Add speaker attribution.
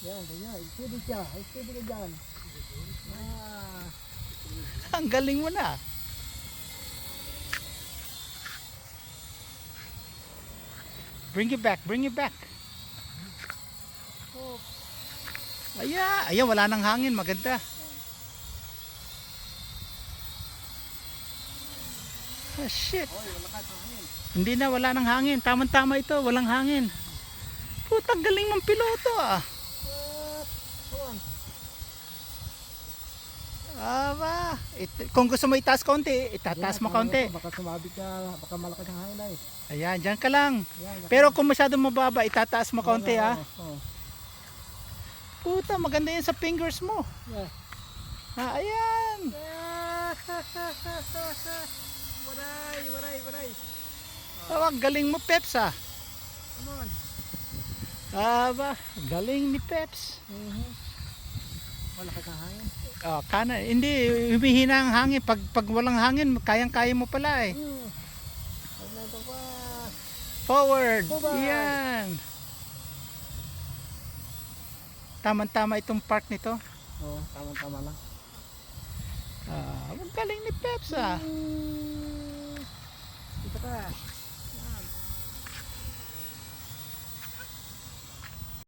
Speaker 1: Yan, ganyan. Steady siya. Steady ka dyan. Ah.
Speaker 2: Ang galing mo na. Bring it back, bring it back.
Speaker 1: Oh.
Speaker 2: Ayan, wala nang hangin, maganda. Ah, shit.
Speaker 1: Oy, malakas ang hangin.
Speaker 2: Hindi na, wala nang hangin. Tama-tama ito, walang hangin. Putang galing ng piloto ah.
Speaker 1: Come on.
Speaker 2: Aba, kung gusto mo itaas konti, itataas mo konti.
Speaker 1: Baka sumabit ka, baka malakas ang hangin ay.
Speaker 2: Ayan, dyan ka lang.
Speaker 1: Yan,
Speaker 2: Pero kung masyado mababa, itataas mo konti ha.
Speaker 1: Oh.
Speaker 2: Puta, maganda yan sa fingers mo.
Speaker 1: Yeah.
Speaker 2: Ayan.
Speaker 1: Waray.
Speaker 2: Ang galing mo, Peps ah.
Speaker 1: Come on.
Speaker 2: Aba, galing ni Peps.
Speaker 1: Malakas ang hangin.
Speaker 2: Hindi, humihina ang hangin. Pag walang hangin, kayang-kaya mo pala eh.
Speaker 1: Ito pa.
Speaker 2: Forward.
Speaker 1: Forward.
Speaker 2: Yan. Tama-tama itong part nito.
Speaker 1: Oh, tama lang.
Speaker 2: Ang galing ni Peps ah.